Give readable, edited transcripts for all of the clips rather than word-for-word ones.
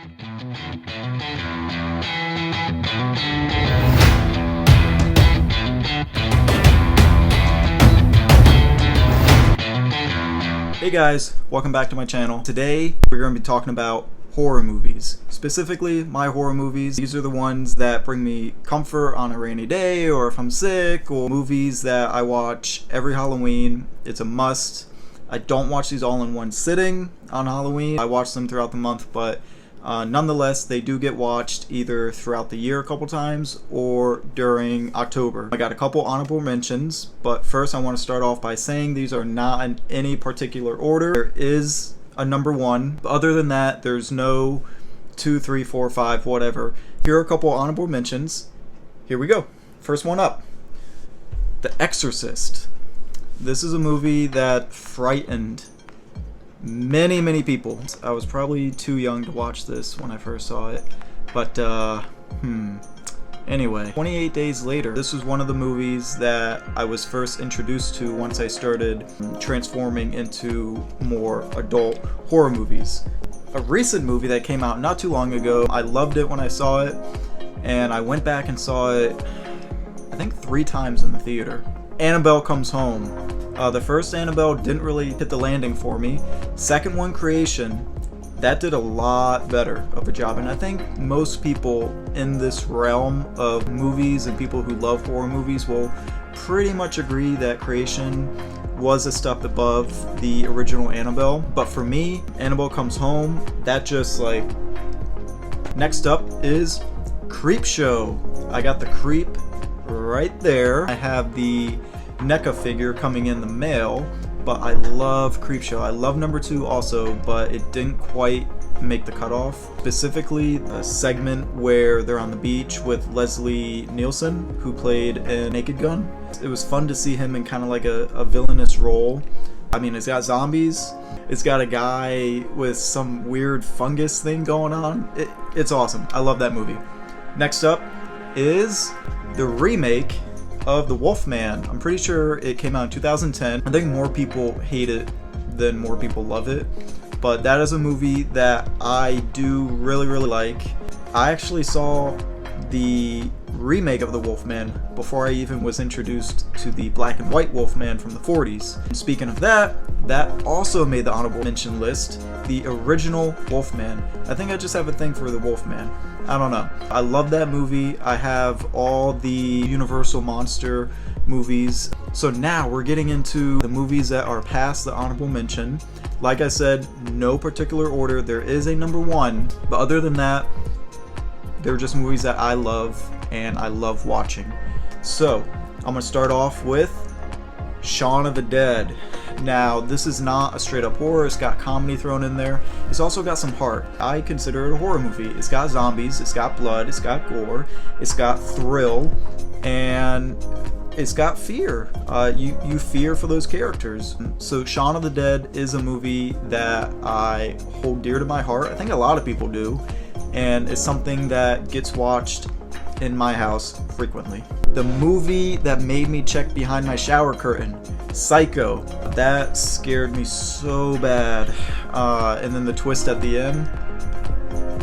Hey guys, welcome back to my channel. Today we're going to be talking about horror movies. Specifically, my horror movies. These are the ones that bring me comfort on a rainy day or if I'm sick, or movies that I watch every Halloween. It's a must. I don't watch these all in one sitting on Halloween. I watch them throughout the month, but nonetheless, they do get watched either throughout the year a couple times or during October. I got a couple honorable mentions, but first I want to start off by saying these are not in any particular order. There is a number one, but other than that, there's no 2, 3, 4, 5, whatever. Here are a couple honorable mentions. Here we go. First one up, The Exorcist. This is a movie that frightened many people. I was probably too young to watch this when I first saw it, but anyway, 28 days later, this was one of the movies that I was first introduced to once I started transforming into more adult horror movies. A recent movie that came out not too long ago, I loved it when I saw it, and I went back and saw it I think 3 times in the theater. Annabelle Comes Home. The first Annabelle didn't really hit the landing for me. Second one, Creation, that did a lot better of a job, and I think most people in this realm of movies and people who love horror movies will pretty much agree that Creation was a step above the original Annabelle. But for me, Annabelle Comes Home, that just like... Next up is Creepshow. I got the Creep right there. I have the NECA figure coming in the mail, but I love Creepshow. I love number 2 also, but it didn't quite make the cutoff. Specifically, a segment where they're on the beach with Leslie Nielsen, who played in Naked Gun. It was fun to see him in kind of like a villainous role. I mean, it's got zombies. It's got a guy with some weird fungus thing going on. It's awesome. I love that movie. Next up is the remake of the Wolfman. I'm pretty sure it came out in 2010. I think more people hate it than more people love it, but that is a movie that I do really like. I actually saw the remake of the Wolfman before I even was introduced to the black and white Wolfman from the 40s. And speaking of that, that also made the honorable mention list. The original Wolfman. I think I just have a thing for the Wolfman. I don't know. I love that movie. I have all the Universal Monster movies. So now we're getting into the movies that are past the honorable mention. Like I said, no particular order. There is a number 1, but other than that, they're just movies that I love and I love watching. So I'm gonna start off with Shaun of the Dead. Now, this is not a straight up horror. It's got comedy thrown in there. It's also got some heart. I consider it a horror movie. It's got zombies, it's got blood, it's got gore, it's got thrill, and it's got fear. You fear for those characters. So Shaun of the Dead is a movie that I hold dear to my heart. I think a lot of people do, and it's something that gets watched in my house frequently. The movie that made me check behind my shower curtain, Psycho. That scared me so bad. And then the twist at the end.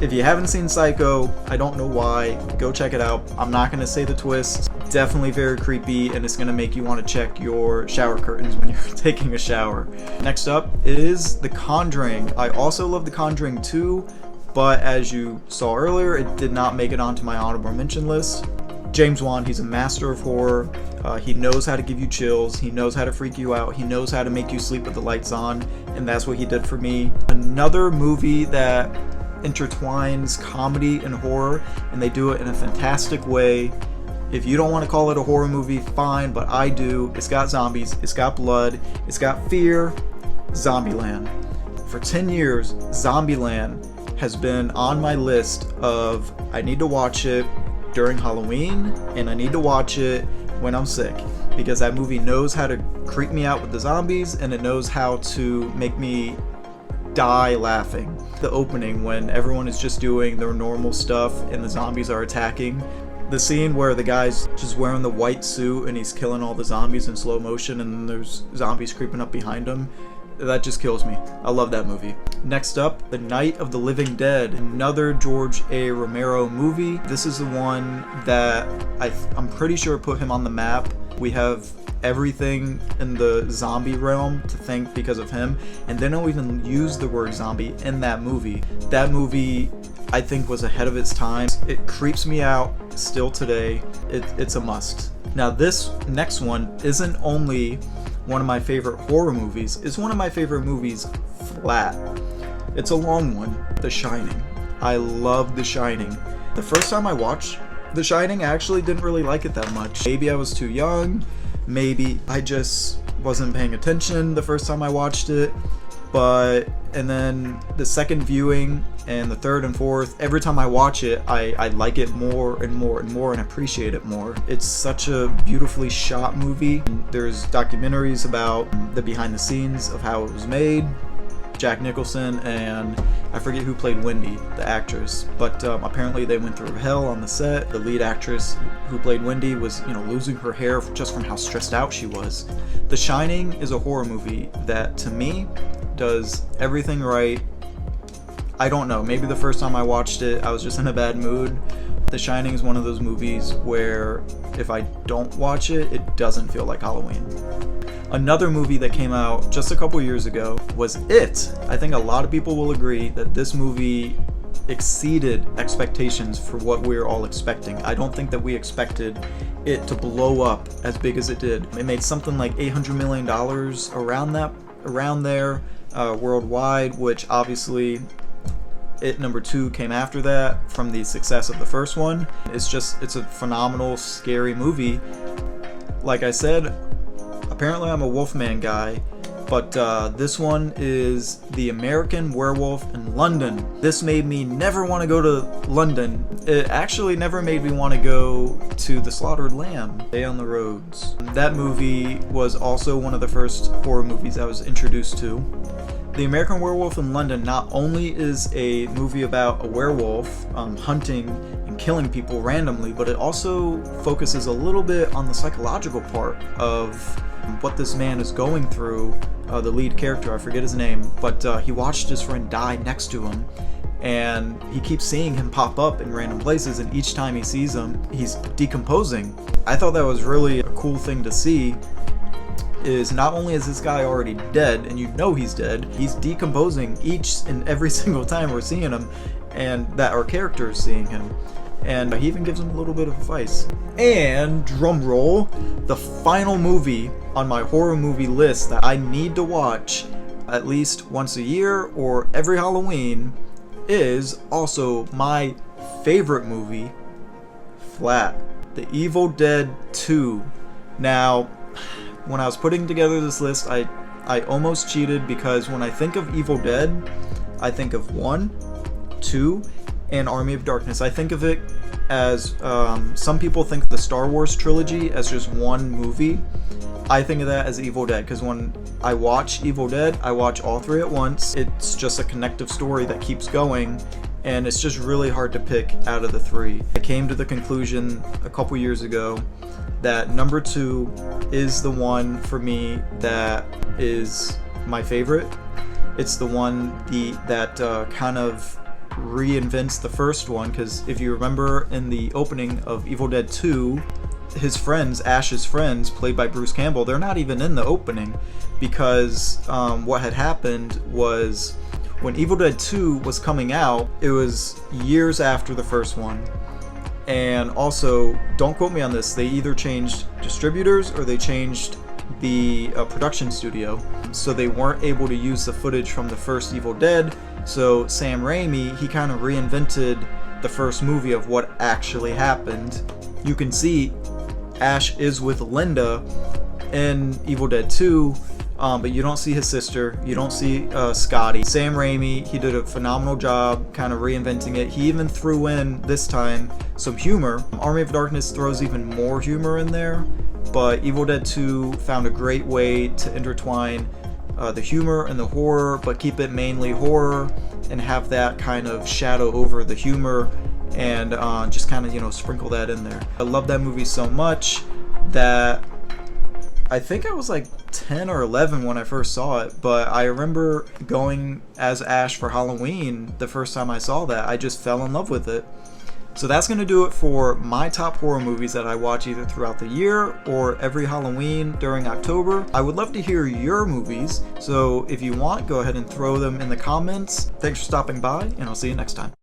If you haven't seen Psycho, I don't know why. Go check it out. I'm not going to say the twist. Definitely very creepy, and it's going to make you want to check your shower curtains when you're taking a shower. Next up is The Conjuring. I also love The Conjuring 2, but as you saw earlier, it did not make it onto my honorable mention list. James Wan, he's a master of horror. He knows how to give you chills. He knows how to freak you out. He knows how to make you sleep with the lights on, and that's what he did for me. Another movie that intertwines comedy and horror, and they do it in a fantastic way. If you don't want to call it a horror movie, fine, but I do. It's got zombies, it's got blood, it's got fear. Zombieland. For 10 years, Zombieland has been on my list of I need to watch it during Halloween and I need to watch it when I'm sick, because that movie knows how to creep me out with the zombies and it knows how to make me die laughing. The opening when everyone is just doing their normal stuff and the zombies are attacking. The scene where the guy's just wearing the white suit and he's killing all the zombies in slow motion and then there's zombies creeping up behind him. That just kills me. I love that movie. Next up, The Night of the Living Dead, another George A. Romero movie. This is the one that I'm pretty sure put him on the map. We have everything in the zombie realm to thank because of him, and they don't even use the word zombie in that movie. That movie, I think, was ahead of its time. It creeps me out still today. It's a must. Now this next one isn't only one of my favorite horror movies, it's one of my favorite movies flat. It's a long one, The Shining. I love The Shining. The first time I watched The Shining, I actually didn't really like it that much. Maybe I was too young, maybe I just wasn't paying attention the first time I watched it, and then the second viewing and the third and fourth, every time I watch it, I like it more and more and more and appreciate it more. It's such a beautifully shot movie. There's documentaries about the behind the scenes of how it was made. Jack Nicholson and I forget who played Wendy, the actress, but apparently they went through hell on the set. The lead actress who played Wendy was, losing her hair just from how stressed out she was. The Shining is a horror movie that, to me, does everything right. I don't know, maybe the first time I watched it, I was just in a bad mood. The Shining is one of those movies where if I don't watch it, it doesn't feel like Halloween. Another movie that came out just a couple years ago was It. I think a lot of people will agree that this movie exceeded expectations for what we were all expecting. I don't think that we expected it to blow up as big as it did. It made something like $800 million around there worldwide, which obviously It number 2 came after that from the success of the first one. It's a phenomenal, scary movie. Like I said, apparently I'm a Wolfman guy, but this one is The American Werewolf in London. This made me never want to go to London. It actually never made me want to go to The Slaughtered Lamb, Day on the Roads. That movie was also one of the first horror movies I was introduced to. The American Werewolf in London not only is a movie about a werewolf hunting and killing people randomly, but it also focuses a little bit on the psychological part of what this man is going through. The lead character, I forget his name, but he watched his friend die next to him, and he keeps seeing him pop up in random places, and each time he sees him, he's decomposing. I thought that was really a cool thing to see, is not only is this guy already dead, and he's dead, he's decomposing each and every single time we're seeing him, and that our character is seeing him. And he even gives him a little bit of advice. And, drum roll, the final movie on my horror movie list that I need to watch at least once a year or every Halloween is also my favorite movie, flat. The Evil Dead 2. Now, when I was putting together this list, I almost cheated, because when I think of Evil Dead, I think of 1, 2, and Army of Darkness. I think of it as, some people think of the Star Wars trilogy as just one movie. I think of that as Evil Dead, because when I watch Evil Dead, I watch all 3 at once. It's just a connective story that keeps going, and it's just really hard to pick out of the 3. I came to the conclusion a couple years ago that number 2 is the one for me that is my favorite. It's the one that kind of reinvents the first one, because if you remember in the opening of Evil Dead 2, his friends, Ash's friends, played by Bruce Campbell, they're not even in the opening, because what had happened was when Evil Dead 2 was coming out, it was years after the first one. And also, don't quote me on this, they either changed distributors or they changed the production studio, so they weren't able to use the footage from the first Evil Dead. So Sam Raimi, he kind of reinvented the first movie of what actually happened. You can see Ash is with Linda in Evil Dead 2, but you don't see his sister, you don't see Scotty. Sam Raimi, he did a phenomenal job kind of reinventing it. He even threw in, this time, some humor. Army of Darkness throws even more humor in there, but Evil Dead 2 found a great way to intertwine the humor and the horror, but keep it mainly horror and have that kind of shadow over the humor, and just kind of, sprinkle that in there. I love that movie so much that I think I was like 10 or 11 when I first saw it, but I remember going as Ash for Halloween the first time I saw that. I just fell in love with it. So that's going to do it for my top horror movies that I watch either throughout the year or every Halloween during October. I would love to hear your movies, so if you want, go ahead and throw them in the comments. Thanks for stopping by, and I'll see you next time.